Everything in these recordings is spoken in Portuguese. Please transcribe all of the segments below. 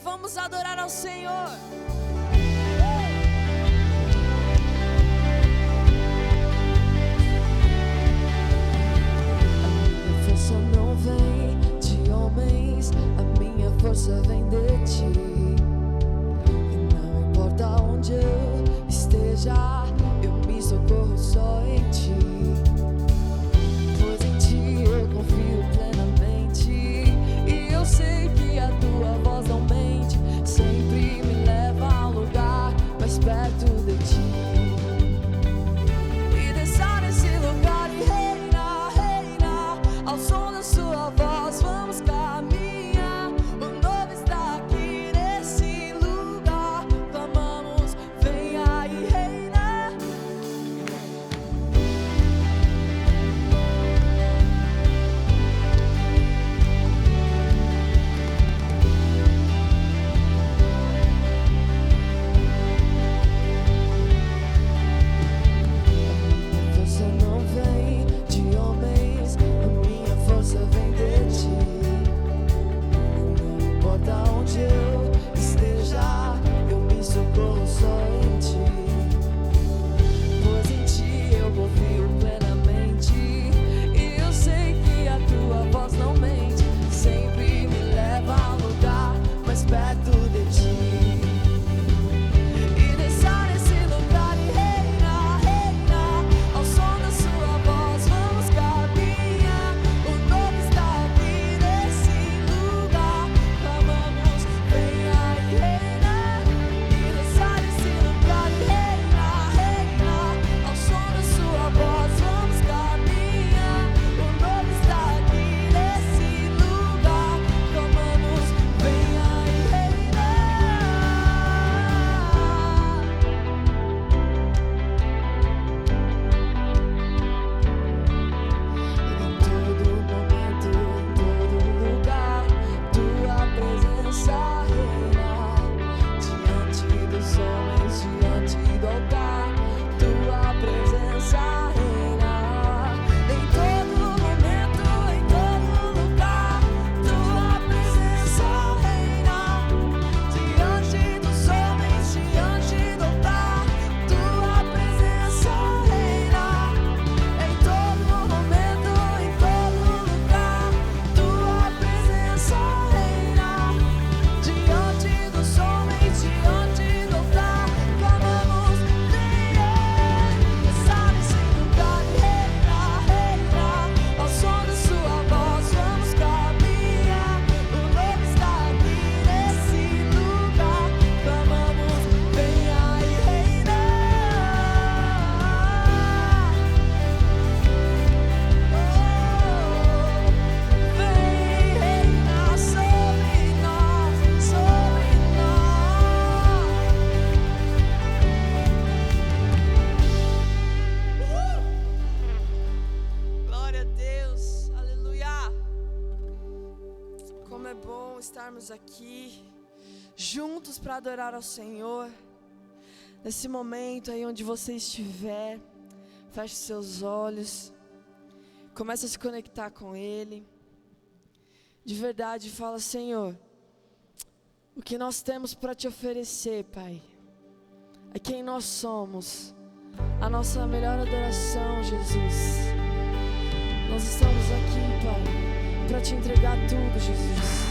Vamos adorar ao Senhor. A minha força não vem de homens, a minha força vem de ti. E não importa onde eu esteja, eu me socorro só em ti. Pois em ti eu confio plenamente, e eu sei que a tua voz não mente, sempre me leva a um lugar mais perto de ti. E desça nesse lugar e reina, reina, ao som da sua voz vamos caminhar. O novo está Como é bom estarmos aqui juntos para adorar ao Senhor. Nesse momento aí onde você estiver, feche seus olhos, comece a se conectar com Ele. De verdade, fala: Senhor, o que nós temos para te oferecer, Pai, é quem nós somos, a nossa melhor adoração, Jesus. Nós estamos aqui, Pai, para te entregar tudo, Jesus.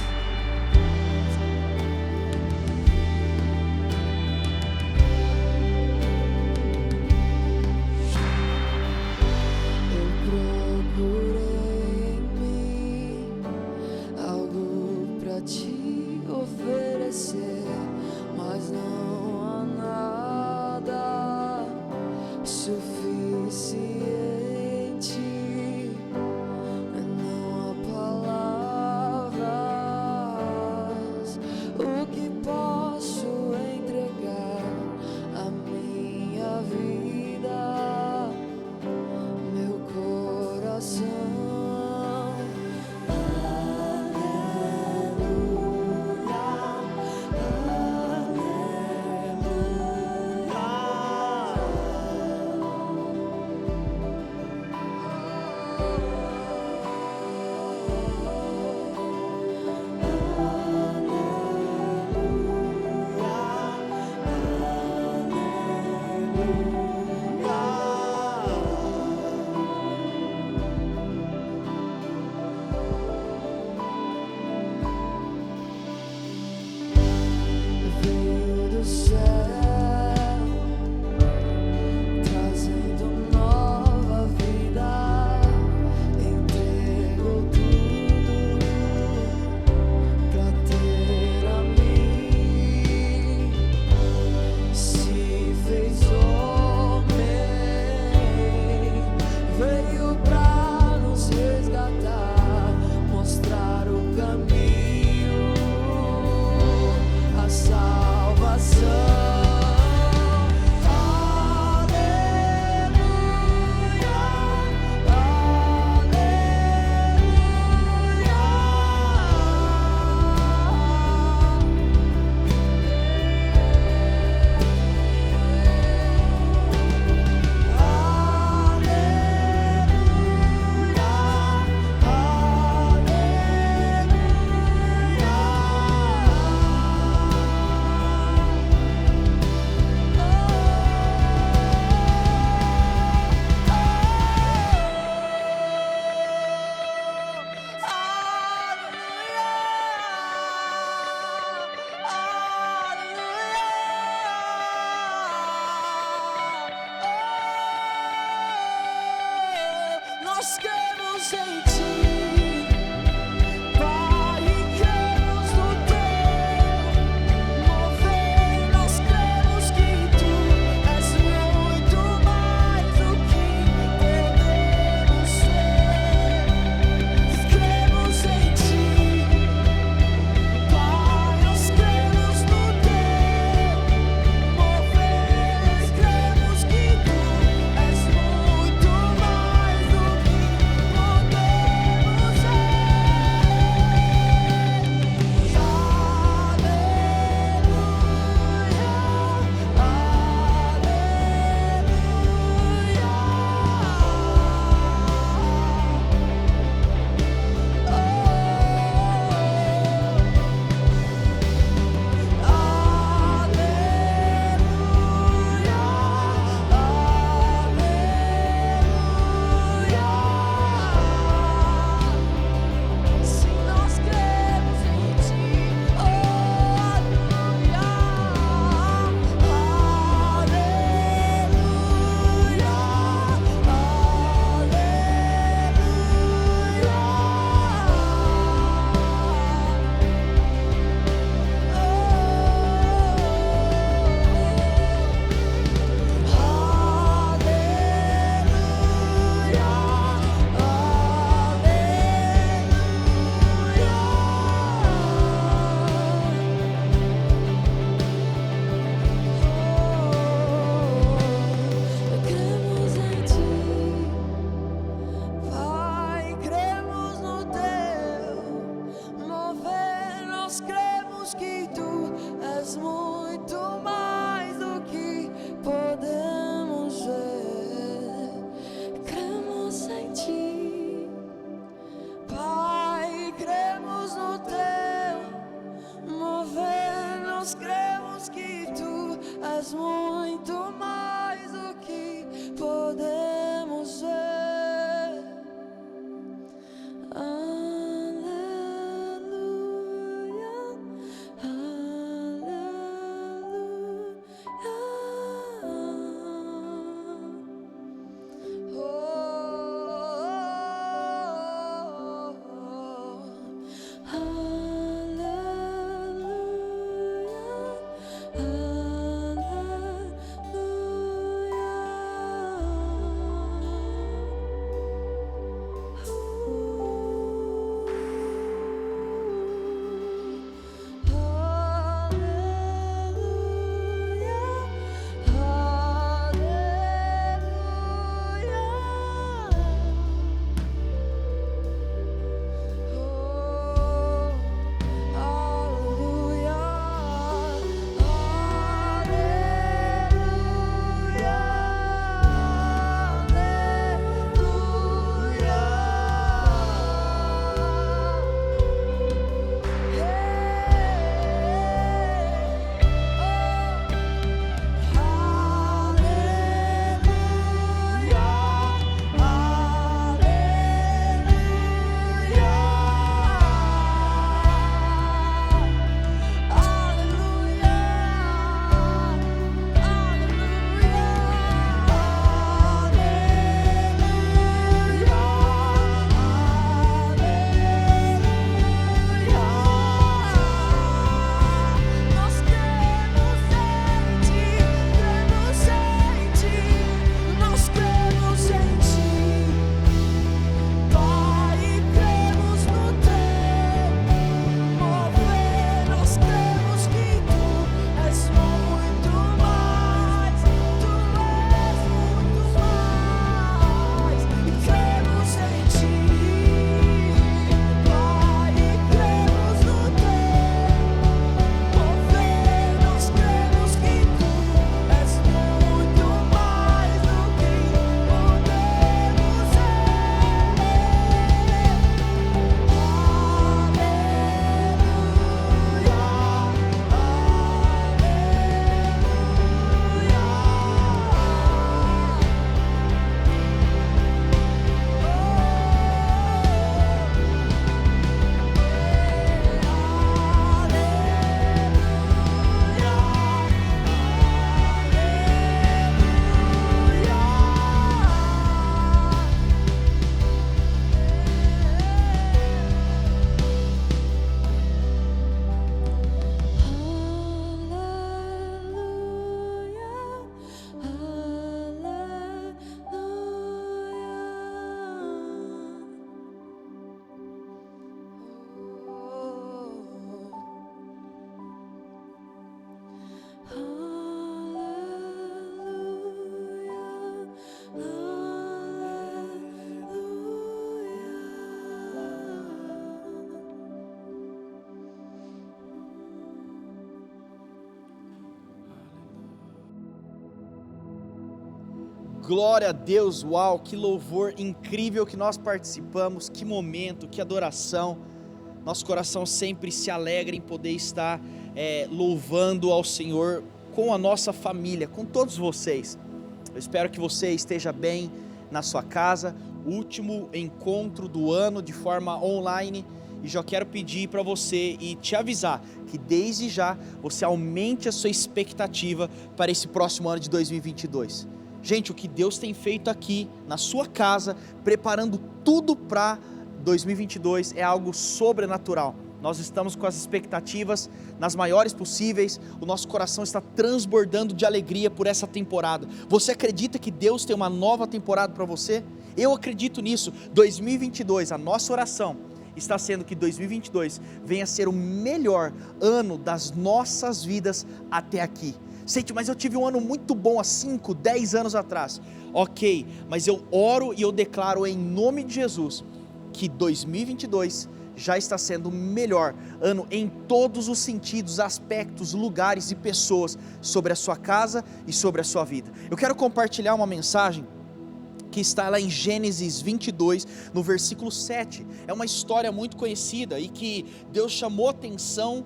Mas não há nada suficiente, não há palavras, o que posso entregar a minha vida, meu coração. Nós cremos em Ti, Pai, e cremos no Teu mover. Nós cremos que Tu és muito mais do que podemos ser. Cremos em Ti, Pai, nós cremos no Teu mover. Cremos que Tu és muito mais do que podemos. nós cremos que tu és muito mais do que podemos ver. Cremos em ti, Pai, cremos no teu mover. Nós cremos que tu és muito mais do que podemos ver. Glória a Deus, uau, que louvor incrível que nós participamos, que momento, que adoração. Nosso coração sempre se alegra em poder estar louvando ao Senhor com a nossa família, com todos vocês. Eu espero que você esteja bem na sua casa, último encontro do ano de forma online. E já quero pedir para você e te avisar que desde já você aumente a sua expectativa para esse próximo ano de 2022. Gente, o que Deus tem feito aqui na sua casa, preparando tudo para 2022 é algo sobrenatural. Nós estamos com as expectativas nas maiores possíveis, o nosso coração está transbordando de alegria por essa temporada. Você acredita que Deus tem uma nova temporada para você? Eu acredito nisso. 2022, a nossa oração está sendo que 2022 venha a ser o melhor ano das nossas vidas até aqui. Sente, mas eu tive um ano muito bom há 5, 10 anos atrás. Ok, mas eu oro e eu declaro em nome de Jesus que 2022 já está sendo o melhor ano em todos os sentidos, aspectos, lugares e pessoas sobre a sua casa e sobre a sua vida. Eu quero compartilhar uma mensagem que está lá em Gênesis 22, no versículo 7. É uma história muito conhecida e que Deus chamou atenção,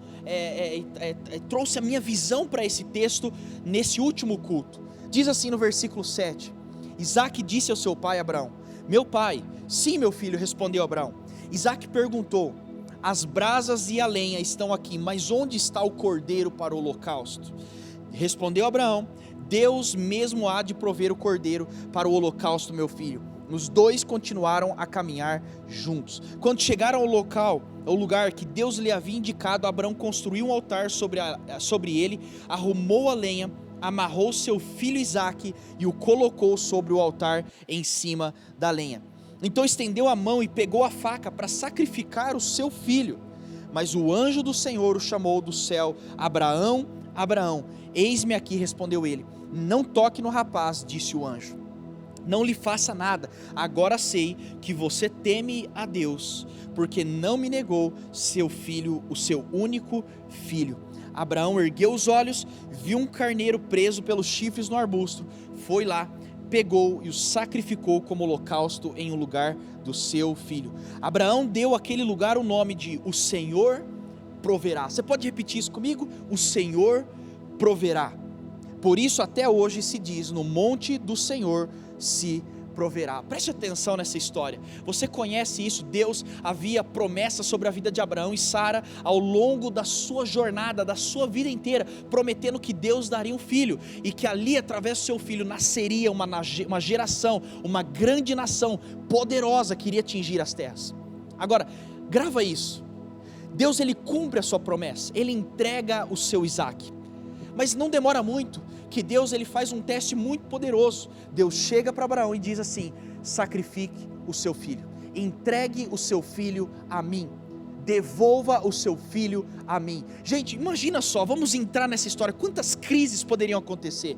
trouxe a minha visão para esse texto nesse último culto. Diz assim no versículo 7: Isaque disse ao seu pai Abraão: meu pai. Sim, meu filho, respondeu Abraão. Isaque perguntou: as brasas e a lenha estão aqui, mas onde está o cordeiro para o holocausto? Respondeu Abraão: Deus mesmo há de prover o cordeiro para o holocausto, meu filho. Os dois continuaram a caminhar juntos. Quando chegaram ao lugar que Deus lhe havia indicado, Abraão construiu um altar sobre ele, arrumou a lenha, amarrou seu filho Isaque e o colocou sobre o altar em cima da lenha. Então estendeu a mão e pegou a faca para sacrificar o seu filho. Mas o anjo do Senhor o chamou do céu: Abraão, Abraão. Eis-me aqui, respondeu ele. Não toque no rapaz, disse o anjo. Não lhe faça nada. Agora sei que você teme a Deus, porque não me negou seu filho, o seu único filho. Abraão ergueu os olhos, viu um carneiro preso pelos chifres no arbusto, foi lá, pegou e o sacrificou como holocausto em um lugar do seu filho. Abraão deu àquele lugar o nome de O Senhor Proverá. Você pode repetir isso comigo? O Senhor proverá. Por isso até hoje se diz: no monte do Senhor se proverá. Preste atenção nessa história. Você conhece isso? Deus havia promessa sobre a vida de Abraão e Sara ao longo da sua jornada, da sua vida inteira, prometendo que Deus daria um filho e que ali, através do seu filho, nasceria uma geração, uma grande nação poderosa que iria atingir as terras. Agora, grava isso. Deus, ele cumpre a sua promessa, ele entrega o seu Isaque. Mas não demora muito que Deus, ele faz um teste muito poderoso. Deus chega para Abraão e diz assim: sacrifique o seu filho, entregue o seu filho a mim, devolva o seu filho a mim. Gente, imagina só, vamos entrar nessa história, quantas crises poderiam acontecer.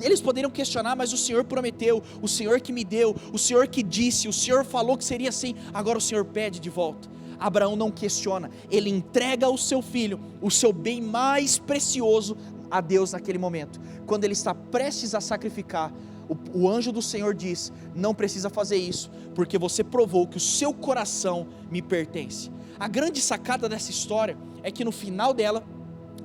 Eles poderiam questionar: mas o Senhor prometeu, o Senhor que me deu, o Senhor que disse, o Senhor falou que seria assim, agora o Senhor pede de volta. Abraão não questiona, ele entrega o seu filho, o seu bem mais precioso, a Deus naquele momento. Quando ele está prestes a sacrificar, o anjo do Senhor diz: não precisa fazer isso, porque você provou que o seu coração me pertence. A grande sacada dessa história é que no final dela,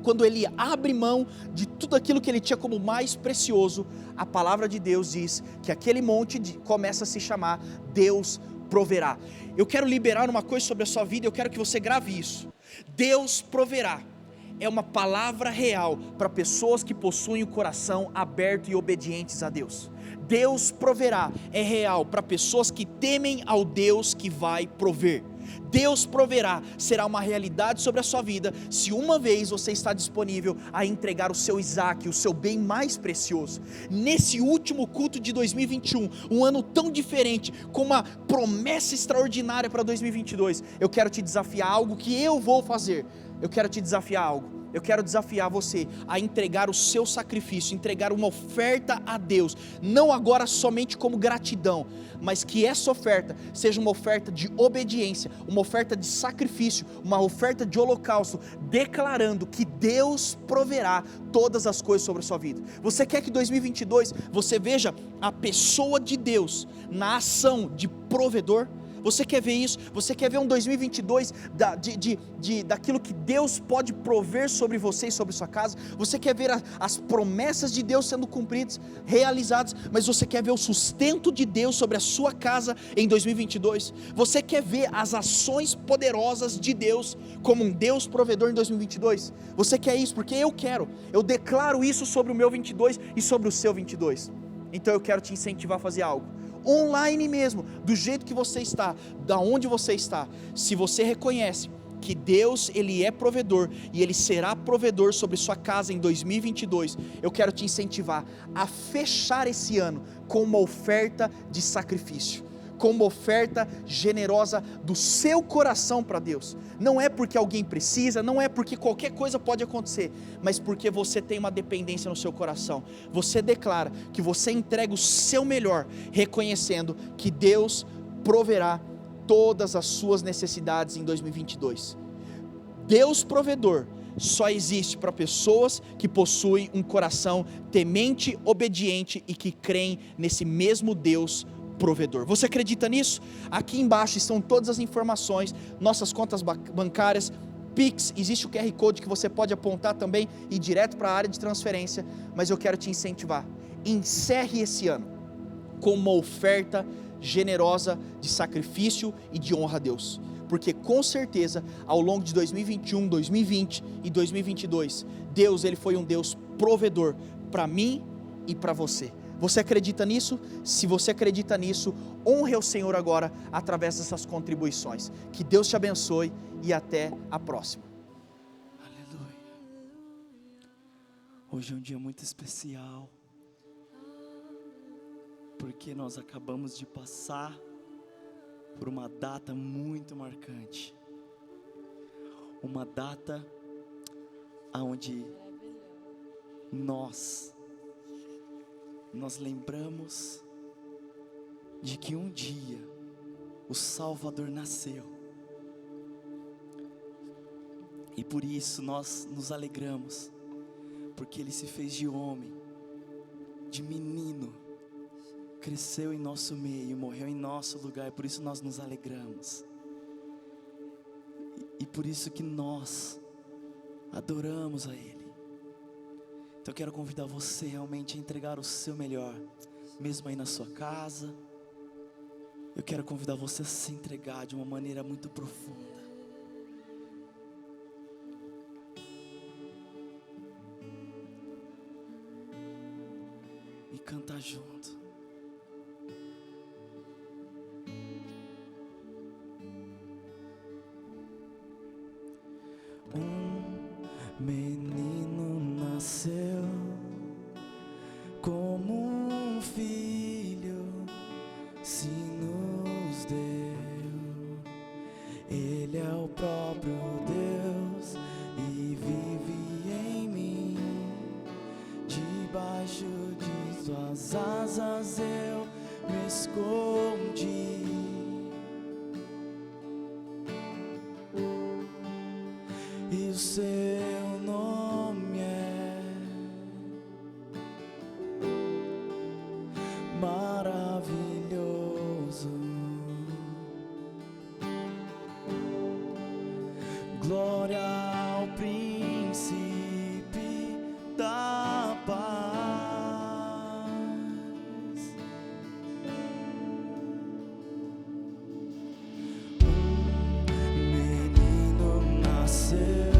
quando ele abre mão de tudo aquilo que ele tinha como mais precioso, a palavra de Deus diz que aquele monte começa a se chamar Deus proverá. Eu quero liberar uma coisa sobre a sua vida, eu quero que você grave isso. Deus proverá é uma palavra real para pessoas que possuem o coração aberto e obedientes a Deus. Deus proverá é real para pessoas que temem ao Deus que vai prover. Deus proverá será uma realidade sobre a sua vida se uma vez você está disponível a entregar o seu Isaque, o seu bem mais precioso. Nesse último culto de 2021, um ano tão diferente, com uma promessa extraordinária para 2022, eu quero te desafiar a algo que eu vou fazer. Eu quero te desafiar a algo. Eu quero desafiar você a entregar o seu sacrifício, entregar uma oferta a Deus, não agora somente como gratidão, mas que essa oferta seja uma oferta de obediência, uma oferta de sacrifício, uma oferta de holocausto, declarando que Deus proverá todas as coisas sobre a sua vida. Você quer que 2022 você veja a pessoa de Deus na ação de provedor? Você quer ver isso? Você quer ver um 2022 daquilo que Deus pode prover sobre você e sobre sua casa? Você quer ver as promessas de Deus sendo cumpridas, realizadas, mas você quer ver o sustento de Deus sobre a sua casa em 2022? Você quer ver as ações poderosas de Deus como um Deus provedor em 2022? Você quer isso? Porque eu quero. Eu declaro isso sobre o meu 22 e sobre o seu 22. Então eu quero te incentivar a fazer algo. Online mesmo, do jeito que você está, da onde você está, se você reconhece que Deus, ele é provedor e ele será provedor sobre sua casa em 2022, eu quero te incentivar a fechar esse ano com uma oferta de sacrifício, com uma oferta generosa do seu coração para Deus. Não é porque alguém precisa, não é porque qualquer coisa pode acontecer, mas porque você tem uma dependência no seu coração. Você declara que você entrega o seu melhor, reconhecendo que Deus proverá todas as suas necessidades em 2022. Deus provedor só existe para pessoas que possuem um coração temente, obediente e que creem nesse mesmo Deus provedor. Você acredita nisso? Aqui embaixo estão todas as informações, nossas contas bancárias, Pix, existe o QR Code que você pode apontar também e ir direto para a área de transferência, mas eu quero te incentivar. Encerre esse ano com uma oferta generosa de sacrifício e de honra a Deus. Porque com certeza, ao longo de 2021, 2020 e 2022, Deus, Ele foi um Deus provedor para mim e para você. Você acredita nisso? Se você acredita nisso, honre ao Senhor agora através dessas contribuições. Que Deus te abençoe e até a próxima. Aleluia. Hoje é um dia muito especial, porque nós acabamos de passar por uma data muito marcante. Uma data onde nós lembramos de que um dia o Salvador nasceu. E por isso nós nos alegramos, porque Ele se fez de homem, de menino, cresceu em nosso meio, morreu em nosso lugar, e por isso nós nos alegramos. E por isso que nós adoramos a Ele. Então eu quero convidar você realmente a entregar o seu melhor, mesmo aí na sua casa. Eu quero convidar você a se entregar de uma maneira muito profunda. E cantar junto. Menino nasceu como um filho, se nos deu. Ele é o próprio Deus e vive em mim. Debaixo de suas asas eu me escondi. E o seu nome é maravilhoso. Glória ao príncipe da paz. Um menino nasceu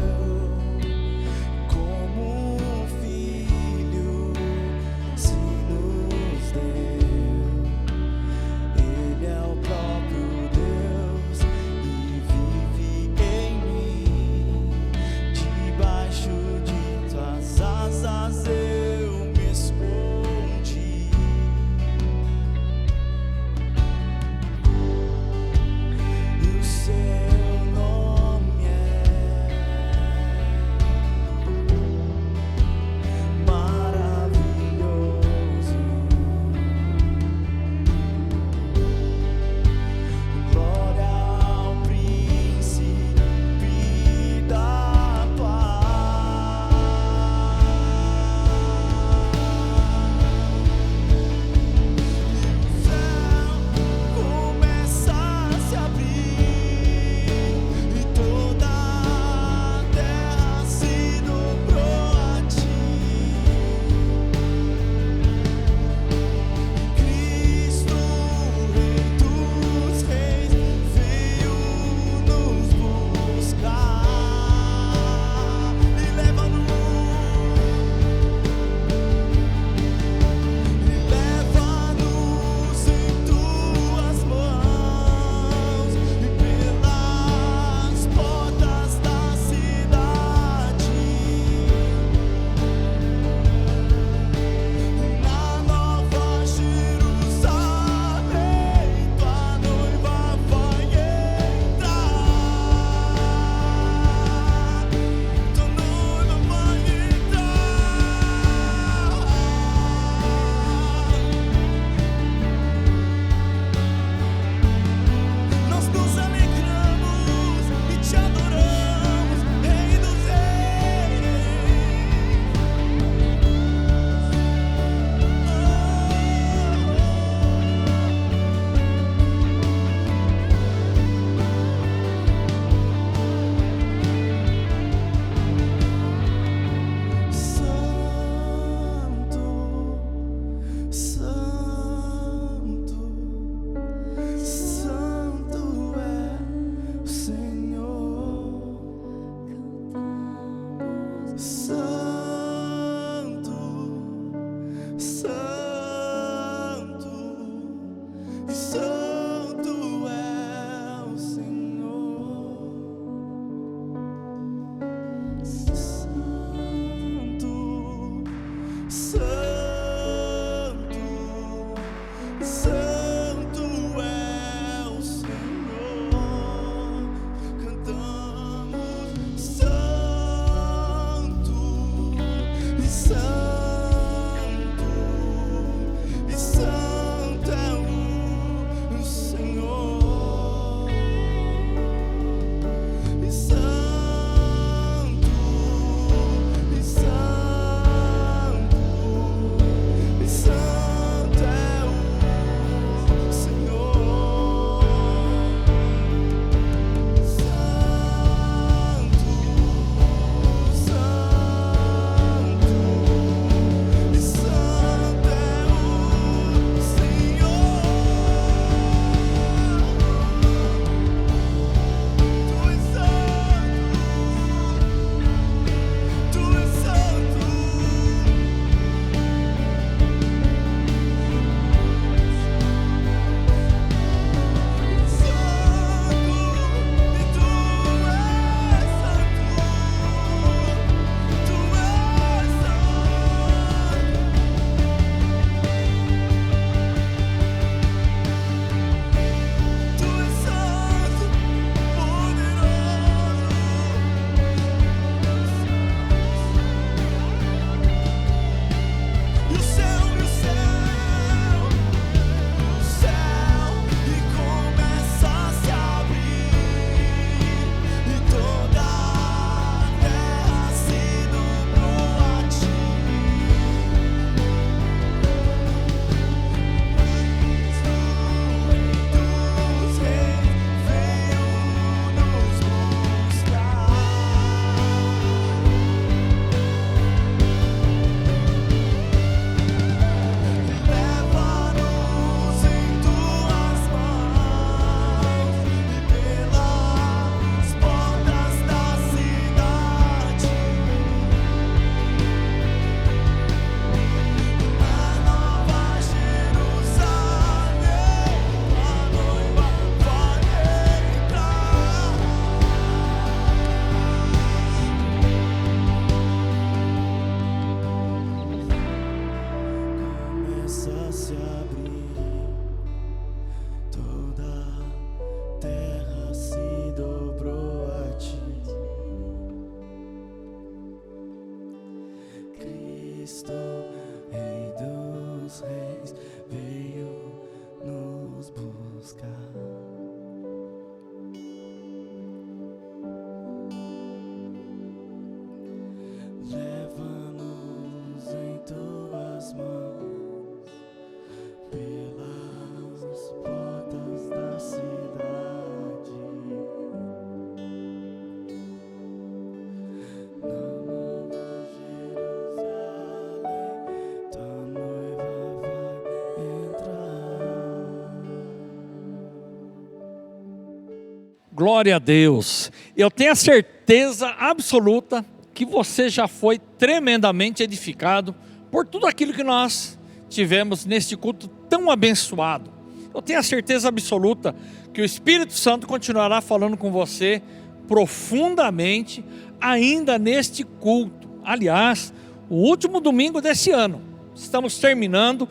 Glória a Deus. Eu tenho a certeza absoluta que você já foi tremendamente edificado por tudo aquilo que nós tivemos neste culto tão abençoado. Eu tenho a certeza absoluta que o Espírito Santo continuará falando com você profundamente ainda neste culto. Aliás, o último domingo desse ano. Estamos terminando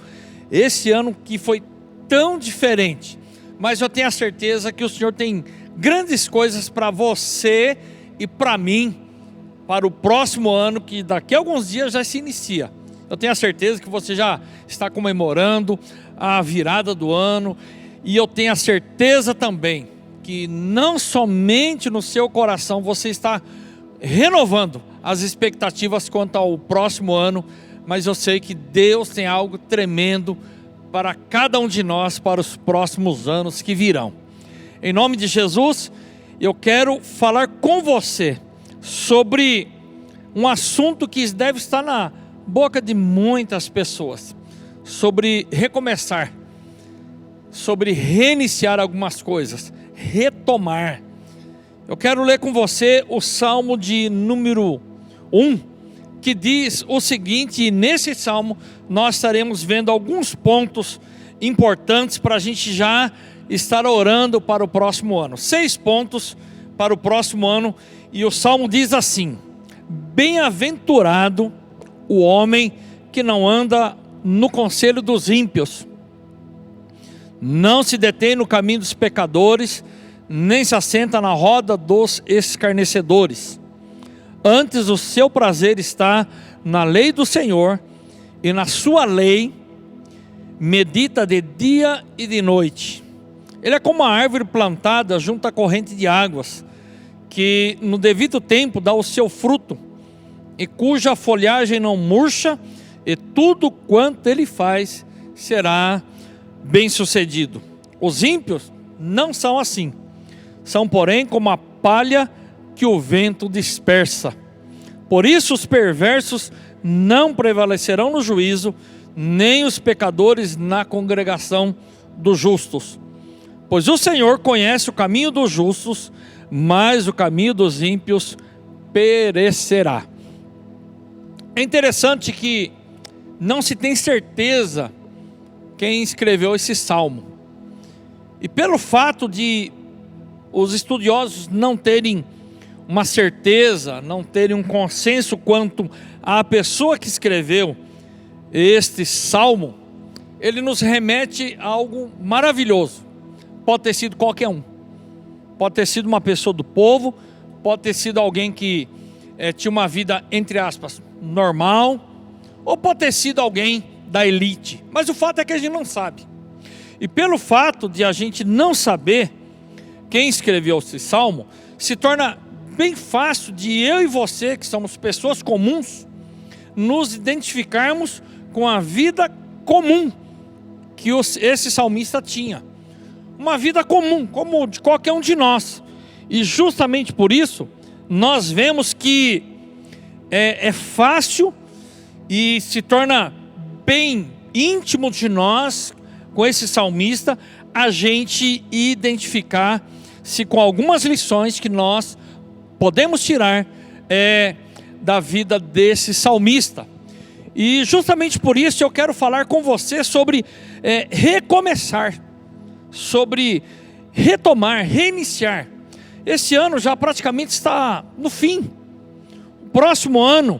esse ano que foi tão diferente. Mas eu tenho a certeza que o Senhor tem grandes coisas para você e para mim, para o próximo ano, que daqui a alguns dias já se inicia. Eu tenho a certeza que você já está comemorando a virada do ano, e eu tenho a certeza também que não somente no seu coração você está renovando as expectativas quanto ao próximo ano, mas eu sei que Deus tem algo tremendo para cada um de nós para os próximos anos que virão. Em nome de Jesus, eu quero falar com você sobre um assunto que deve estar na boca de muitas pessoas, sobre recomeçar, sobre reiniciar algumas coisas, retomar. Eu quero ler com você o Salmo de número 1, que diz o seguinte, e nesse salmo nós estaremos vendo alguns pontos importantes para a gente já estar orando para o próximo ano. 6 pontos para o próximo ano, e o salmo diz assim: bem-aventurado o homem que não anda no conselho dos ímpios, não se detém no caminho dos pecadores, nem se assenta na roda dos escarnecedores. Antes o seu prazer está na lei do Senhor, e na sua lei medita de dia e de noite. Ele é como uma árvore plantada junto à corrente de águas, que no devido tempo dá o seu fruto, e cuja folhagem não murcha, e tudo quanto ele faz será bem sucedido. Os ímpios não são assim, são porém como a palha que o vento dispersa. Por isso os perversos não prevalecerão no juízo, nem os pecadores na congregação dos justos. Pois o Senhor conhece o caminho dos justos, mas o caminho dos ímpios perecerá. É interessante que não se tem certeza quem escreveu esse salmo. E pelo fato de os estudiosos não terem uma certeza, não terem um consenso quanto à pessoa que escreveu este salmo, ele nos remete a algo maravilhoso. Pode ter sido qualquer um, pode ter sido uma pessoa do povo, pode ter sido alguém que tinha uma vida, entre aspas, normal, ou pode ter sido alguém da elite, mas o fato é que a gente não sabe. E pelo fato de a gente não saber quem escreveu esse salmo, se torna bem fácil de eu e você, que somos pessoas comuns, nos identificarmos com a vida comum que esse salmista tinha. Uma vida comum, como de qualquer um de nós. E justamente por isso, nós vemos que é fácil e se torna bem íntimo de nós, com esse salmista, a gente identificar-se com algumas lições que nós podemos tirar da vida desse salmista. E justamente por isso eu quero falar com você sobre recomeçar, sobre retomar, reiniciar. Esse ano já praticamente está no fim. O próximo ano,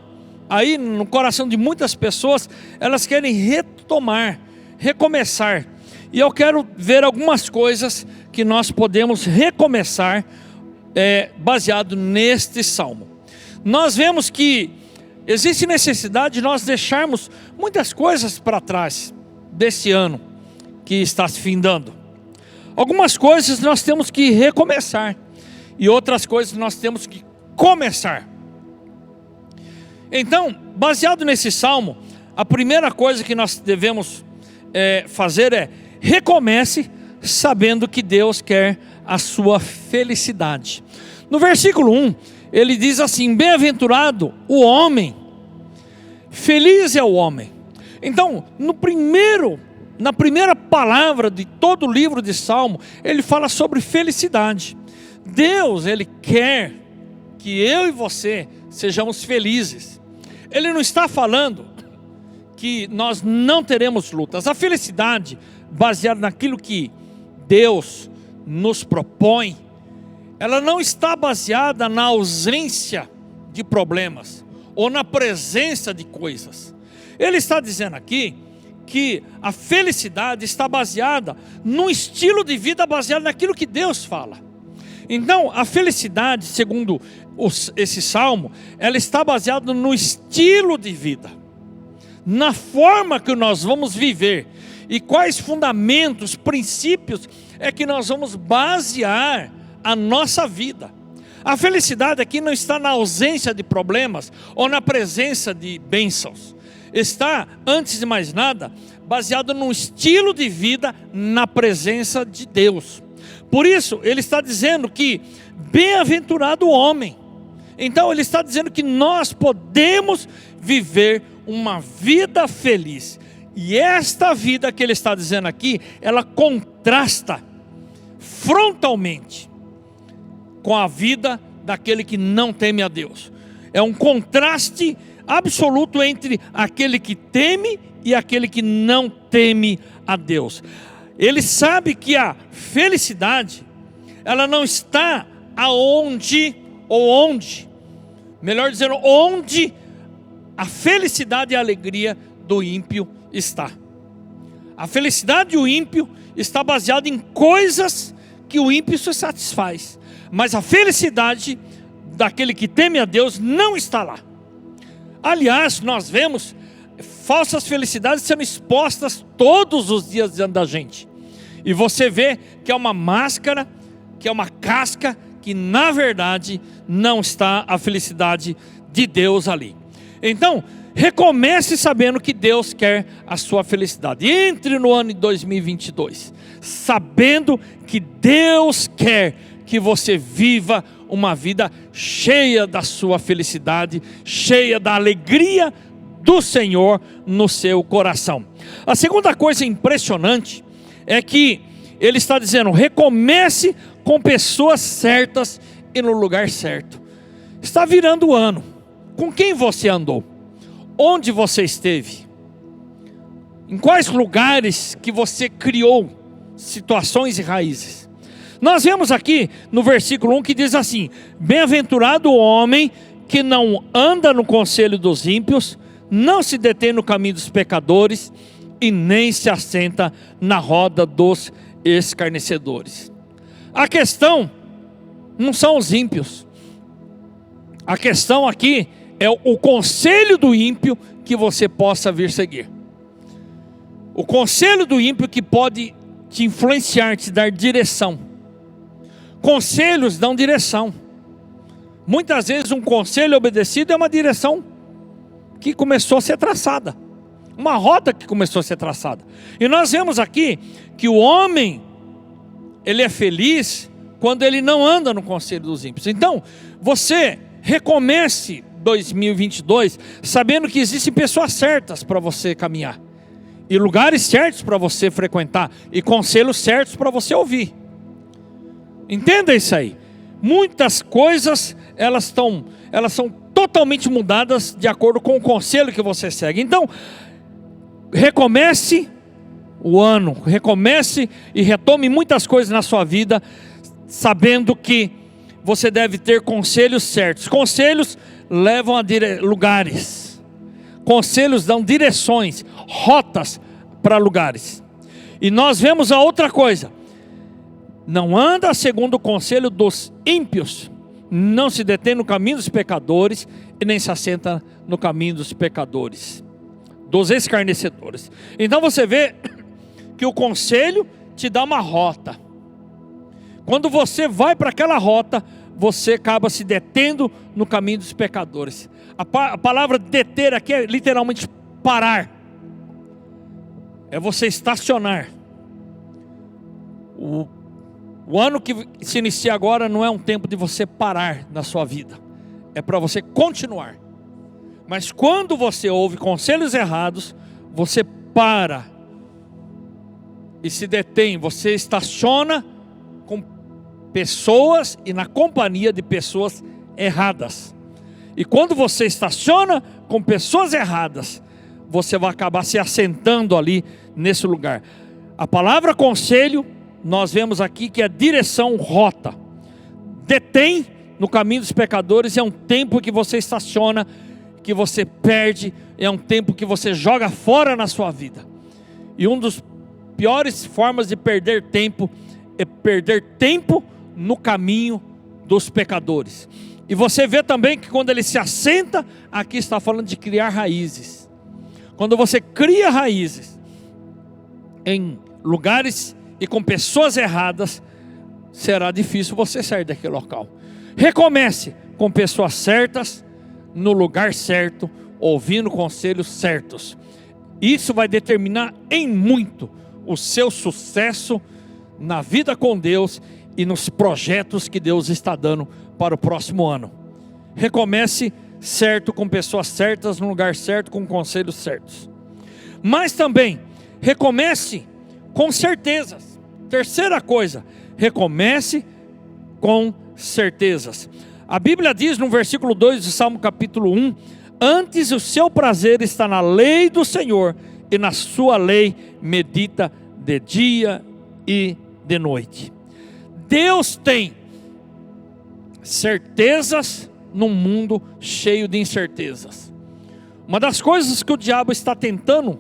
aí no coração de muitas pessoas, elas querem retomar, recomeçar. E eu quero ver algumas coisas que nós podemos recomeçar baseado neste salmo. Nós vemos que existe necessidade de nós deixarmos muitas coisas para trás desse ano que está se findando. Algumas coisas nós temos que recomeçar e outras coisas nós temos que começar. Então, baseado nesse salmo, a primeira coisa que nós devemos fazer é recomece sabendo que Deus quer a sua felicidade. No versículo 1, ele diz assim: bem-aventurado o homem, feliz é o homem. Então, na primeira palavra de todo o livro de Salmo, ele fala sobre felicidade. Deus, ele quer que eu e você sejamos felizes. Ele não está falando que nós não teremos lutas. A felicidade, baseada naquilo que Deus nos propõe, ela não está baseada na ausência de problemas ou na presença de coisas. Ele está dizendo aqui que a felicidade está baseada num estilo de vida baseado naquilo que Deus fala. Então, a felicidade, segundo esse salmo, ela está baseada no estilo de vida, na forma que nós vamos viver e quais fundamentos, princípios é que nós vamos basear a nossa vida. A felicidade aqui não está na ausência de problemas ou na presença de bênçãos. Está, antes de mais nada, baseado num estilo de vida na presença de Deus. Por isso, ele está dizendo que bem-aventurado o homem. Então, ele está dizendo que nós podemos viver uma vida feliz. E esta vida que ele está dizendo aqui, ela contrasta frontalmente com a vida daquele que não teme a Deus. É um contraste absoluto entre aquele que teme e aquele que não teme a Deus. Ele sabe que a felicidade, ela não está aonde, ou onde, melhor dizendo, onde a felicidade e a alegria do ímpio está. A felicidade do ímpio está baseada em coisas que o ímpio se satisfaz, mas a felicidade daquele que teme a Deus não está lá. Aliás, nós vemos falsas felicidades sendo expostas todos os dias diante da gente, e você vê que é uma máscara, que é uma casca, que na verdade não está a felicidade de Deus ali. Então, recomece sabendo que Deus quer a sua felicidade. Entre no ano de 2022 sabendo que Deus quer que você viva uma vida cheia da sua felicidade, cheia da alegria do Senhor no seu coração. A segunda coisa impressionante é que ele está dizendo: recomece com pessoas certas e no lugar certo. Está virando o ano. Com quem você andou? Onde você esteve? Em quais lugares que você criou situações e raízes? Nós vemos aqui no versículo 1 que diz assim: bem-aventurado o homem que não anda no conselho dos ímpios, não se detém no caminho dos pecadores e nem se assenta na roda dos escarnecedores. A questão não são os ímpios. A questão aqui é o conselho do ímpio que você possa vir seguir. O conselho do ímpio que pode te influenciar, te dar direção. Conselhos dão direção. Muitas vezes um conselho obedecido é uma direção que começou a ser traçada, uma rota que começou a ser traçada. E nós vemos aqui que o homem, ele é feliz quando ele não anda no conselho dos ímpios. Então, você recomece 2022 sabendo que existem pessoas certas para você caminhar, e lugares certos para você frequentar, e conselhos certos para você ouvir. Entenda isso aí. Muitas coisas elas são totalmente mudadas de acordo com o conselho que você segue. Então, recomece o ano, recomece e retome muitas coisas na sua vida, sabendo que você deve ter conselhos certos. Conselhos levam a lugares. Conselhos dão direções, rotas para lugares. E nós vemos a outra coisa: não anda segundo o conselho dos ímpios, não se detém no caminho dos pecadores e nem se assenta no caminho dos pecadores, dos escarnecedores. Então você vê que o conselho te dá uma rota. Quando você vai para aquela rota, você acaba se detendo no caminho dos pecadores. A palavra deter aqui é literalmente parar. É você estacionar. O ano que se inicia agora não é um tempo de você parar na sua vida. É para você continuar. Mas quando você ouve conselhos errados, você para e se detém. Você estaciona com pessoas e na companhia de pessoas erradas. E quando você estaciona com pessoas erradas, você vai acabar se assentando ali nesse lugar. A palavra conselho, nós vemos aqui que é direção, rota. Detém no caminho dos pecadores é um tempo que você estaciona, que você perde, é um tempo que você joga fora na sua vida. E uma das piores formas de perder tempo é perder tempo no caminho dos pecadores. E você vê também que quando ele se assenta, aqui está falando de criar raízes. Quando você cria raízes em lugares e com pessoas erradas, será difícil você sair daquele local. Recomece com pessoas certas, no lugar certo, ouvindo conselhos certos. Isso vai determinar em muito o seu sucesso na vida com Deus e nos projetos que Deus está dando para o próximo ano. Recomece certo, com pessoas certas, no lugar certo, com conselhos certos. Mas também recomece com certezas. Terceira coisa, recomece com certezas. A Bíblia diz no versículo 2 do Salmo capítulo 1: Antes o seu prazer está na lei do Senhor, e na sua lei medita de dia e de noite. Deus tem certezas num mundo cheio de incertezas. Uma das coisas que o diabo está tentando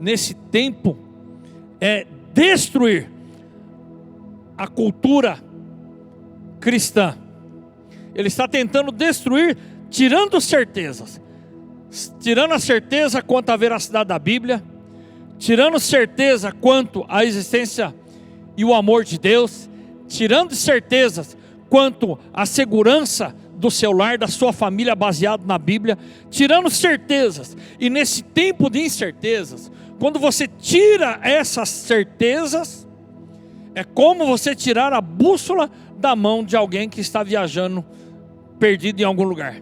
nesse tempo é destruir a cultura cristã. Ele está tentando destruir, tirando certezas, tirando a certeza quanto à veracidade da Bíblia, tirando certeza quanto à existência e o amor de Deus, tirando certezas quanto à segurança do seu lar, da sua família, baseado na Bíblia, tirando certezas. E nesse tempo de incertezas, quando você tira essas certezas, é como você tirar a bússola da mão de alguém que está viajando perdido em algum lugar.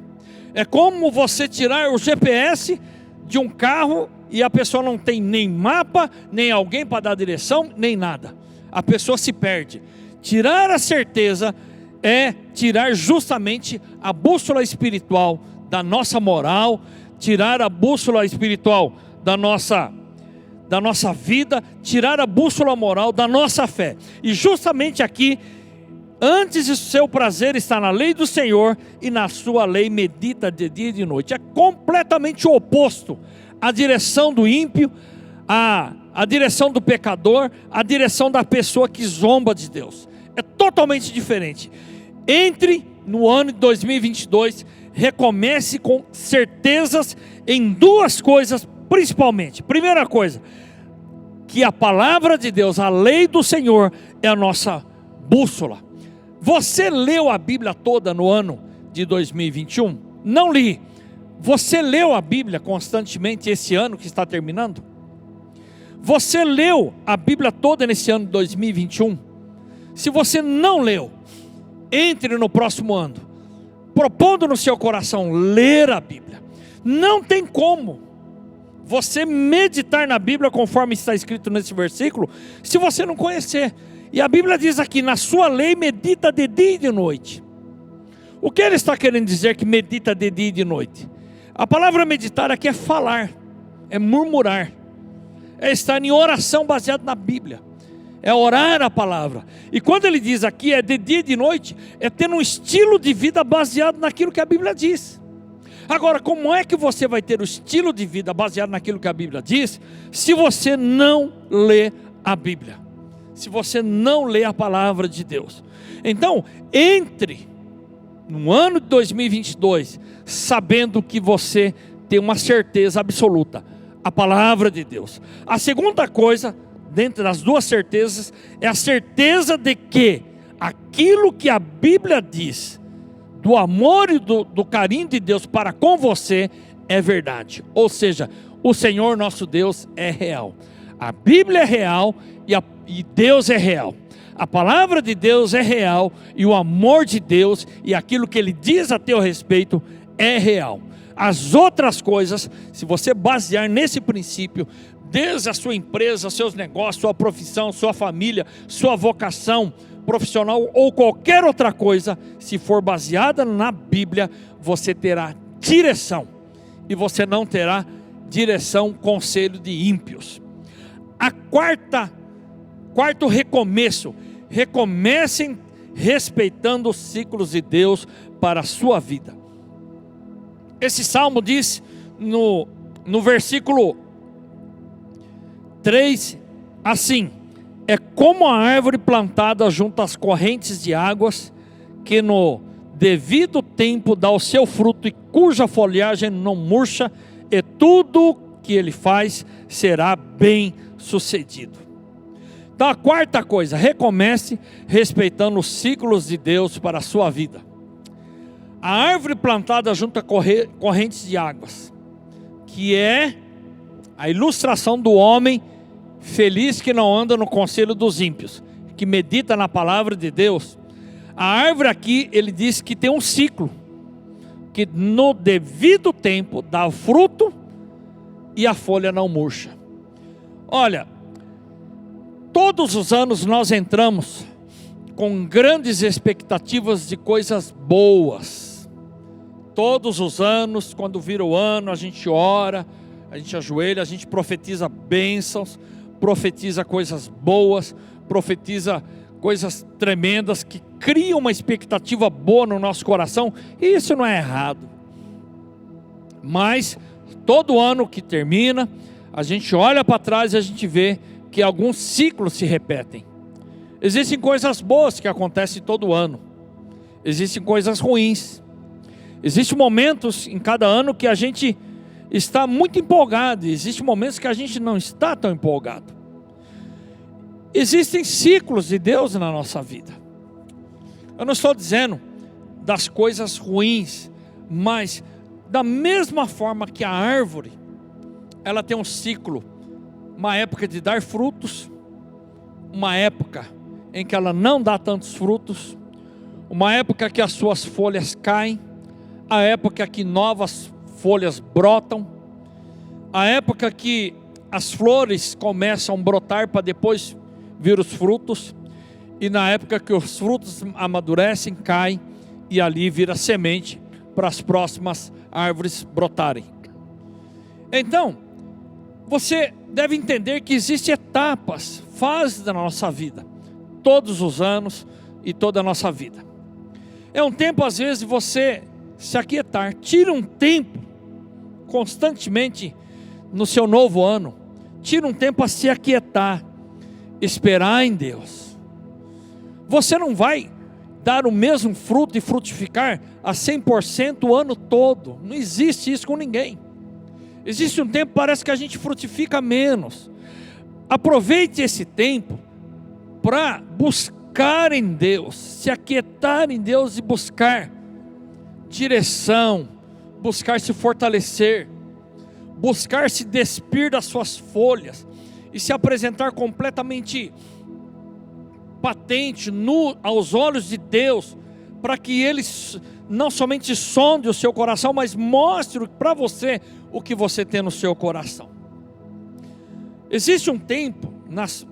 É como você tirar o GPS de um carro e a pessoa não tem nem mapa, nem alguém para dar direção, nem nada. A pessoa se perde. Tirar a certeza é tirar justamente a bússola espiritual da nossa moral, tirar a bússola espiritual da nossa vida, tirar a bússola moral da nossa fé. E justamente aqui, antes o seu prazer está na lei do Senhor, e na sua lei medita de dia e de noite. É completamente o oposto à direção do ímpio, a direção do pecador, a direção da pessoa que zomba de Deus. É totalmente diferente. Entre no ano de 2022, recomece com certezas em duas coisas principalmente. Primeira coisa, que a palavra de Deus, a lei do Senhor, é a nossa bússola. Você leu a Bíblia toda no ano de 2021? Não li. Você leu a Bíblia constantemente esse ano que está terminando? Você leu a Bíblia toda nesse ano de 2021? Se você não leu, entre no próximo ano, propondo no seu coração ler a Bíblia. Não tem como você meditar na Bíblia conforme está escrito nesse versículo, se você não conhecer. E a Bíblia diz aqui, na sua lei medita de dia e de noite. O que ele está querendo dizer que medita de dia e de noite? A palavra meditar aqui é falar, é murmurar, é estar em oração baseado na Bíblia, é orar a palavra. E quando ele diz aqui é de dia e de noite, é ter um estilo de vida baseado naquilo que a Bíblia diz. Agora, como é que você vai ter o estilo de vida baseado naquilo que a Bíblia diz, se você não lê a Bíblia, se você não lê a palavra de Deus? Então, entre no ano de 2022, sabendo que você tem uma certeza absoluta, a palavra de Deus. A segunda coisa, dentre as duas certezas, é a certeza de que aquilo que a Bíblia diz, do amor e do carinho de Deus para com você, é verdade. Ou seja, o Senhor nosso Deus é real. A Bíblia é real e Deus é real. A palavra de Deus é real e o amor de Deus e aquilo que Ele diz a teu respeito é real. As outras coisas, se você basear nesse princípio, desde a sua empresa, seus negócios, sua profissão, sua família, sua vocação profissional ou qualquer outra coisa, se for baseada na Bíblia, você terá direção e você não terá direção, conselho de ímpios. Quarto recomeço, recomecem respeitando os ciclos de Deus para a sua vida. Esse salmo diz no versículo 3 assim: é como a árvore plantada junto às correntes de águas, que no devido tempo dá o seu fruto e cuja folhagem não murcha, e tudo que ele faz será bem sucedido. Então a quarta coisa, recomece respeitando os ciclos de Deus para a sua vida. A árvore plantada junto a correntes de águas, que é a ilustração do homem feliz que não anda no conselho dos ímpios, que medita na palavra de Deus. A árvore aqui, ele diz que tem um ciclo, que no devido tempo dá fruto e a folha não murcha. Olha, todos os anos nós entramos com grandes expectativas de coisas boas, Todos os anos, quando vira o ano, a gente ora, a gente ajoelha, a gente profetiza bênçãos, profetiza coisas boas, profetiza coisas tremendas que criam uma expectativa boa no nosso coração, e isso não é errado. Mas todo ano que termina, a gente olha para trás e a gente vê que alguns ciclos se repetem. Existem coisas boas que acontecem todo ano, existem coisas ruins, existem momentos em cada ano que a gente está muito empolgado, existem momentos que a gente não está tão empolgado. Existem ciclos de Deus na nossa vida. Eu não estou dizendo das coisas ruins, mas da mesma forma que a árvore, ela tem um ciclo, uma época de dar frutos, uma época em que ela não dá tantos frutos, uma época que as suas folhas caem, a época que novas folhas brotam, a época que as flores começam a brotar para depois vir os frutos, e na época que os frutos amadurecem, caem, e ali vira semente para as próximas árvores brotarem. Então, você deve entender que existem etapas, fases da nossa vida, todos os anos e toda a nossa vida. É um tempo às vezes de você se aquietar. Tire um tempo constantemente no seu novo ano. Tire um tempo a se aquietar, esperar em Deus. Você não vai dar o mesmo fruto e frutificar a 100% o ano todo. Não existe isso com ninguém. Existe um tempo, parece que a gente frutifica menos. Aproveite esse tempo para buscar em Deus, se aquietar em Deus e buscar direção, buscar se fortalecer, buscar se despir das suas folhas e se apresentar completamente patente, nu aos olhos de Deus, para que Ele não somente sonde o seu coração, mas mostre para você o que você tem no seu coração. Existe um tempo nas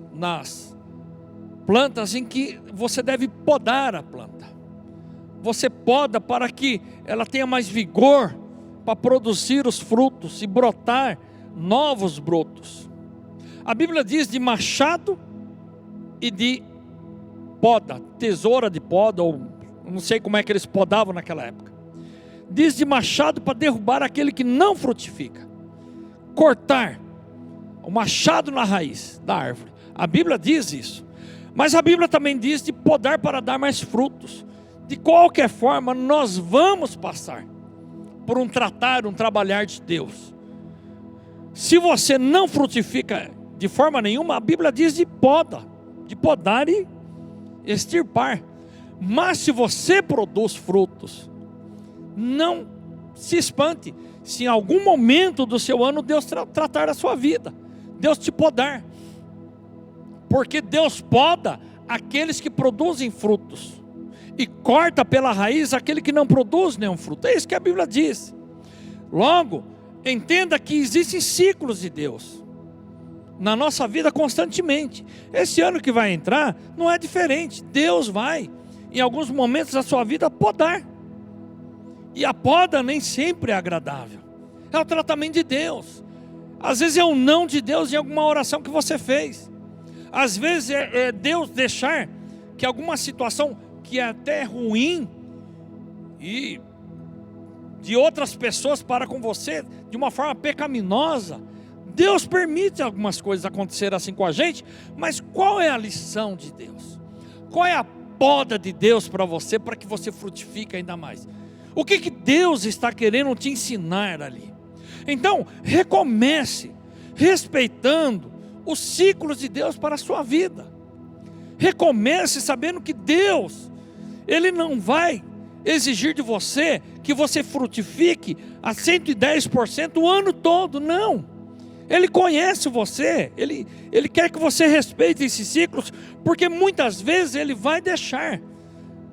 plantas em que você deve podar a planta. Você poda para que ela tenha mais vigor para produzir os frutos e brotar novos brotos. A Bíblia diz de machado e de poda, tesoura de poda, ou não sei como é que eles podavam naquela época. Diz de machado para derrubar aquele que não frutifica. Cortar o machado na raiz da árvore. A Bíblia diz isso. Mas a Bíblia também diz de podar para dar mais frutos. De qualquer forma, nós vamos passar por um trabalhar de Deus. Se você não frutifica de forma nenhuma, a Bíblia diz de podar e extirpar. Mas se você produz frutos, não se espante se em algum momento do seu ano Deus tratar a sua vida, Deus te podar, porque Deus poda aqueles que produzem frutos e corta pela raiz aquele que não produz nenhum fruto. É isso que a Bíblia diz. Logo, entenda que existem ciclos de Deus na nossa vida constantemente. Esse ano que vai entrar não é diferente. Deus vai, em alguns momentos da sua vida, podar. E a poda nem sempre é agradável. É o tratamento de Deus. Às vezes é um não de Deus em alguma oração que você fez. Às vezes é Deus deixar que alguma situação que é até ruim e de outras pessoas para com você de uma forma pecaminosa, Deus permite algumas coisas acontecer assim com a gente. Mas qual é a lição de Deus? Qual é a poda de Deus para você, para que você frutifique ainda mais? O que Deus está querendo te ensinar ali? Então, recomece respeitando os ciclos de Deus para a sua vida. Recomece sabendo que Deus, Ele não vai exigir de você que você frutifique a 110% o ano todo, não. Ele conhece você, Ele quer que você respeite esses ciclos, porque muitas vezes Ele vai deixar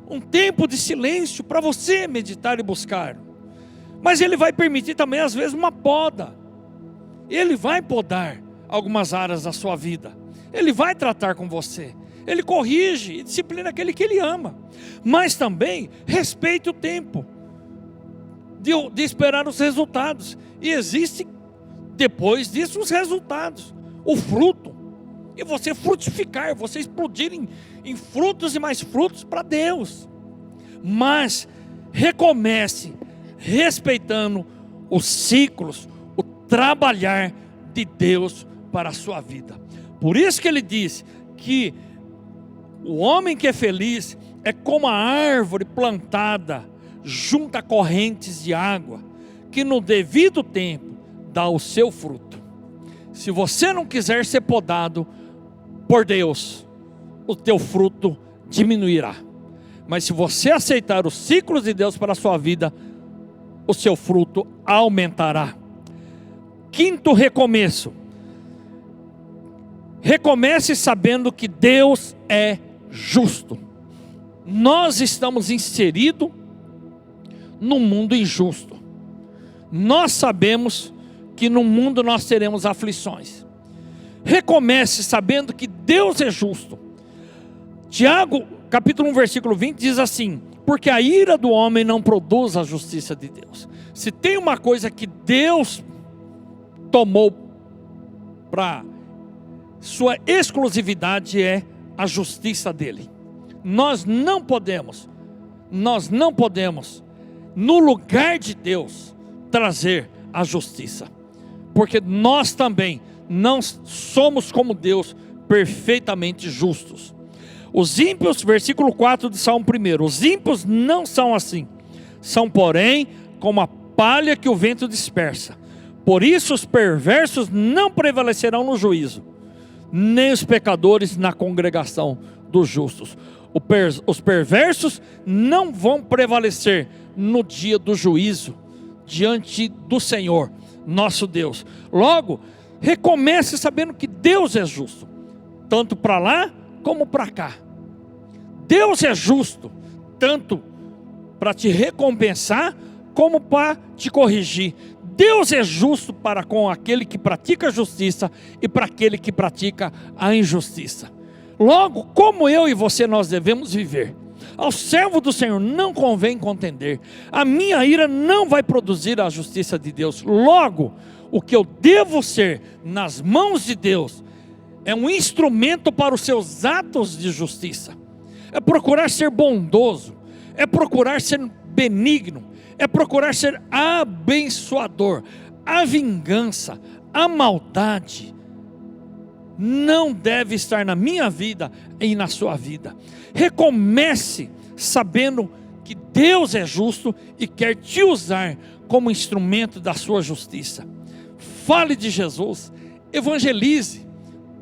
um tempo de silêncio para você meditar e buscar. Mas Ele vai permitir também às vezes uma poda. Ele vai podar algumas áreas da sua vida. Ele vai tratar com você. Ele corrige e disciplina aquele que Ele ama. Mas também respeite o tempo de esperar os resultados. E existe depois disso os resultados, o fruto. E você frutificar, você explodir em frutos e mais frutos para Deus. Mas recomece respeitando os ciclos, o trabalhar de Deus para a sua vida. Por isso que ele diz que o homem que é feliz é como a árvore plantada junto a correntes de água, que no devido tempo dá o seu fruto. Se você não quiser ser podado por Deus, o teu fruto diminuirá. Mas se você aceitar os ciclos de Deus para a sua vida, o seu fruto aumentará. Quinto recomeço. Recomece sabendo que Deus é justo. Nós estamos inseridos num mundo injusto. Nós sabemos que no mundo nós teremos aflições. Recomece sabendo que Deus é justo. Tiago, capítulo 1, versículo 20 diz assim: porque a ira do homem não produz a justiça de Deus. Se tem uma coisa que Deus tomou para sua exclusividade, é a justiça dele. Nós não podemos, no lugar de Deus, trazer a justiça, porque nós também não somos como Deus, perfeitamente justos. Os ímpios, versículo 4 de Salmo 1, os ímpios não são assim, são porém como a palha que o vento dispersa. Por isso os perversos não prevalecerão no juízo, nem os pecadores na congregação dos justos. Os perversos não vão prevalecer no dia do juízo, diante do Senhor, nosso Deus. Logo, recomece sabendo que Deus é justo, tanto para lá como para cá. Deus é justo, tanto para te recompensar, como para te corrigir. Deus é justo para com aquele que pratica a justiça e para aquele que pratica a injustiça. Logo, como eu e você nós devemos viver? Ao servo do Senhor não convém contender. A minha ira não vai produzir a justiça de Deus. Logo, o que eu devo ser nas mãos de Deus é um instrumento para os seus atos de justiça. É procurar ser bondoso, é procurar ser benigno, é procurar ser abençoador. A vingança, a maldade não deve estar na minha vida e na sua vida. Recomece sabendo que Deus é justo e quer te usar como instrumento da sua justiça. Fale de Jesus, evangelize,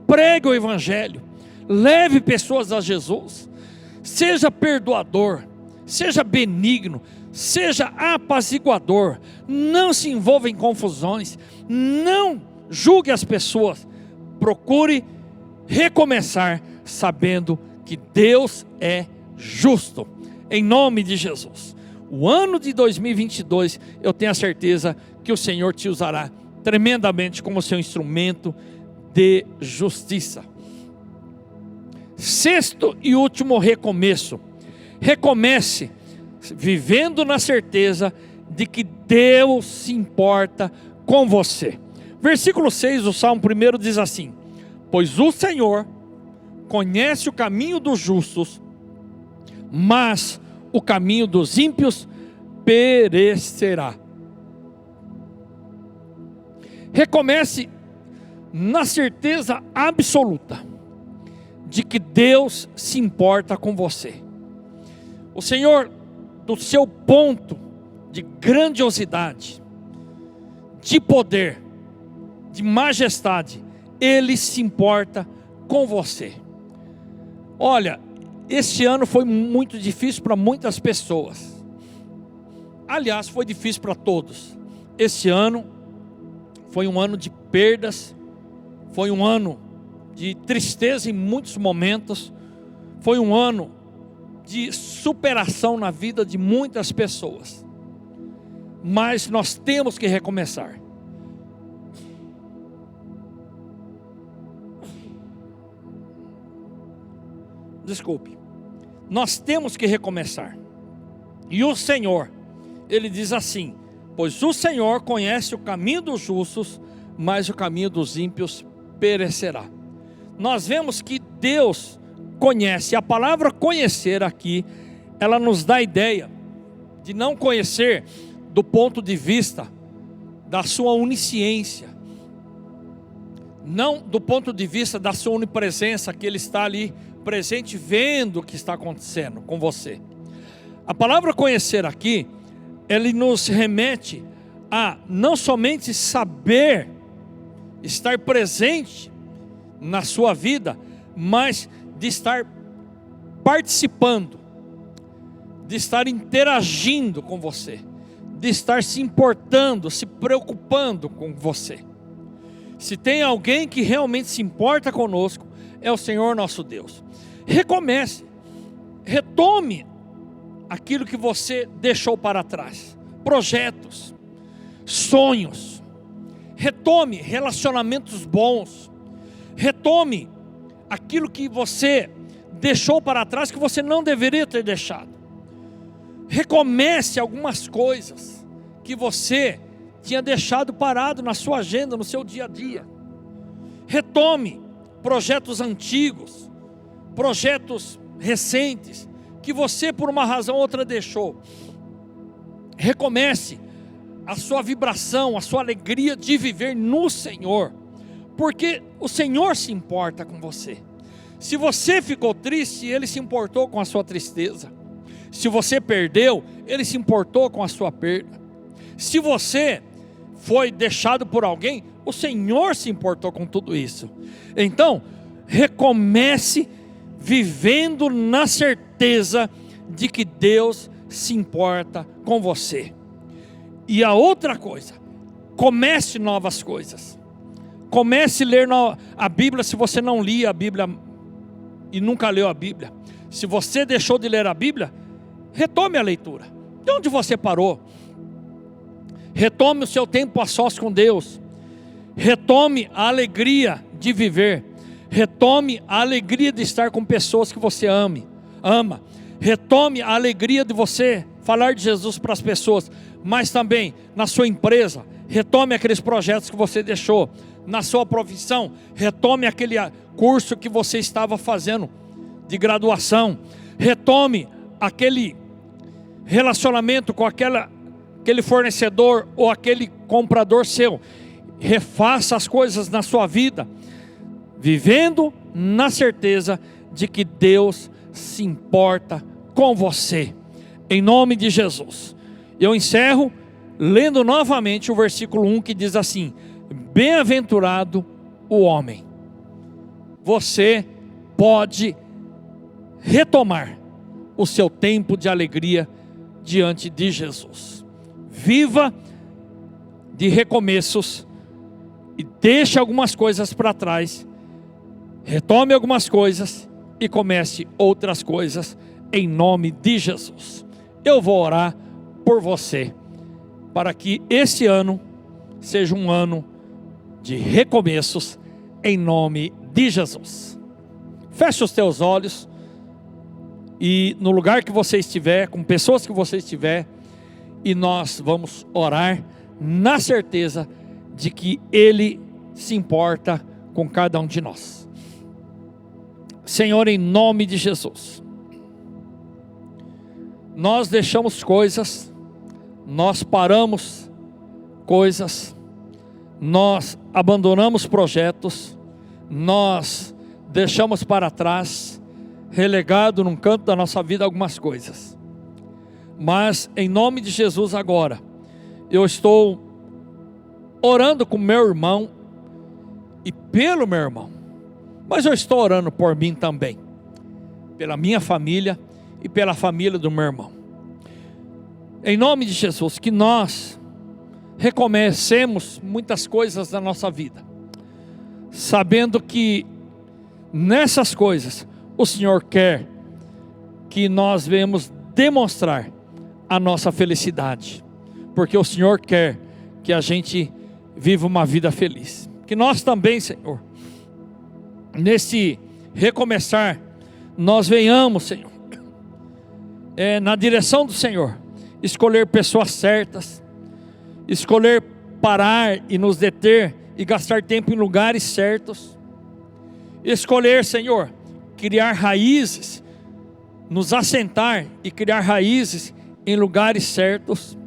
pregue o evangelho, leve pessoas a Jesus, seja perdoador, seja benigno, seja apaziguador, não se envolva em confusões, não julgue as pessoas, procure recomeçar sabendo que Deus é justo, em nome de Jesus. O ano de 2022, eu tenho a certeza que o Senhor te usará tremendamente como seu instrumento de justiça. Sexto e último recomeço. Recomece vivendo na certeza de que Deus se importa com você. Versículo 6 do Salmo 1 diz assim: pois o Senhor conhece o caminho dos justos, mas o caminho dos ímpios perecerá. Recomece na certeza absoluta de que Deus se importa com você. O Senhor, do seu ponto de grandiosidade, de poder, de majestade, Ele se importa com você. Olha, este ano foi muito difícil para muitas pessoas. Aliás, foi difícil para todos. Este ano foi um ano de perdas, foi um ano de tristeza em muitos momentos, foi um ano de superação na vida de muitas pessoas. Mas nós temos que recomeçar. Desculpe. Nós temos que recomeçar. E o Senhor, Ele diz assim: Pois o Senhor conhece o caminho dos justos, mas o caminho dos ímpios perecerá. Nós vemos que Deus conhece. A palavra conhecer aqui, ela nos dá a ideia de não conhecer do ponto de vista da sua onisciência, não do ponto de vista da sua onipresença, que Ele está ali presente, vendo o que está acontecendo com você. A palavra conhecer aqui, ele nos remete a não somente saber, estar presente na sua vida, mas de estar participando, de estar interagindo com você, de estar se importando, se preocupando com você. Se tem alguém que realmente se importa conosco, é o Senhor nosso Deus. Recomece, retome aquilo que você deixou para trás, projetos, sonhos, retome relacionamentos bons, retome aquilo que você deixou para trás, que você não deveria ter deixado. Recomece algumas coisas que você tinha deixado parado na sua agenda, no seu dia a dia. Retome projetos antigos, projetos recentes, que você por uma razão ou outra deixou. Recomece a sua vibração, a sua alegria de viver no Senhor, porque o Senhor se importa com você. Se você ficou triste, Ele se importou com a sua tristeza. Se você perdeu, Ele se importou com a sua perda. Se você foi deixado por alguém, o Senhor se importou com tudo isso. Então, recomece vivendo na certeza de que Deus se importa com você. E a outra coisa, comece novas coisas. Comece a ler a Bíblia, se você não lia a Bíblia e nunca leu a Bíblia. Se você deixou de ler a Bíblia, retome a leitura. De onde você parou? Retome o seu tempo a sós com Deus. Retome a alegria de viver. Retome a alegria de estar com pessoas que você ama. Retome a alegria de você falar de Jesus para as pessoas, mas também na sua empresa. Retome aqueles projetos que você deixou. Na sua profissão, retome aquele curso que você estava fazendo de graduação. Retome aquele relacionamento com aquele fornecedor ou aquele comprador seu. Refaça as coisas na sua vida, vivendo na certeza de que Deus se importa com você, em nome de Jesus. Eu encerro lendo novamente o versículo 1, que diz assim: bem-aventurado o homem. Você pode retomar o seu tempo de alegria diante de Jesus. Viva de recomeços e deixe algumas coisas para trás. Retome algumas coisas e comece outras coisas em nome de Jesus. Eu vou orar por você, para que esse ano seja um ano de recomeços em nome de Jesus. Feche os teus olhos e no lugar que você estiver, com pessoas que você estiver, e nós vamos orar na certeza de que Ele se importa com cada um de nós. Senhor, em nome de Jesus, nós deixamos coisas, nós paramos coisas, nós abandonamos projetos, nós deixamos para trás, relegado num canto da nossa vida algumas coisas. Mas em nome de Jesus agora, eu estou orando com meu irmão e pelo meu irmão, mas eu estou orando por mim também, pela minha família e pela família do meu irmão. Em nome de Jesus, que nós recomecemos muitas coisas da nossa vida, sabendo que nessas coisas o Senhor quer que nós venhamos demonstrar a nossa felicidade, porque o Senhor quer que a gente viva uma vida feliz. Que nós também, Senhor, nesse recomeçar, nós venhamos, Senhor, na direção do Senhor, escolher pessoas certas, escolher parar e nos deter e gastar tempo em lugares certos. Escolher, Senhor, criar raízes, nos assentar e criar raízes em lugares certos.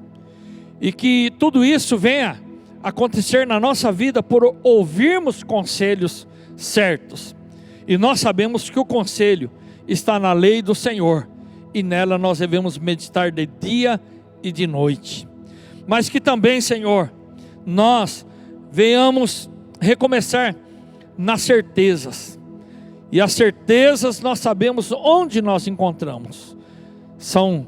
E que tudo isso venha acontecer na nossa vida por ouvirmos conselhos certos. E nós sabemos que o conselho está na lei do Senhor, e nela nós devemos meditar de dia e de noite. Mas que também, Senhor, nós venhamos recomeçar nas certezas. E as certezas nós sabemos onde nós encontramos. São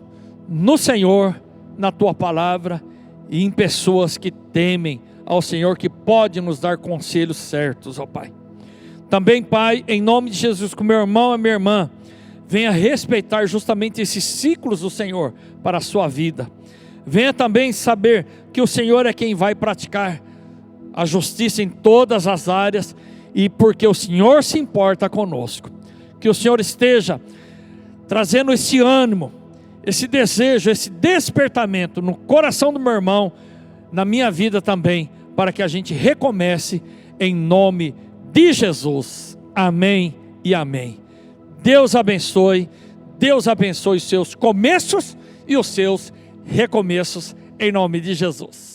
no Senhor, na Tua palavra e em pessoas que temem ao Senhor, que pode nos dar conselhos certos, ó Pai. Também, Pai, em nome de Jesus, que o meu irmão e a minha irmã venha respeitar justamente esses ciclos do Senhor para a sua vida. Venha também saber que o Senhor é quem vai praticar a justiça em todas as áreas, e porque o Senhor se importa conosco. Que o Senhor esteja trazendo esse ânimo, esse desejo, esse despertamento no coração do meu irmão, na minha vida também, para que a gente recomece em nome de Jesus. Amém e amém. Deus abençoe os seus começos e os seus recomeços em nome de Jesus.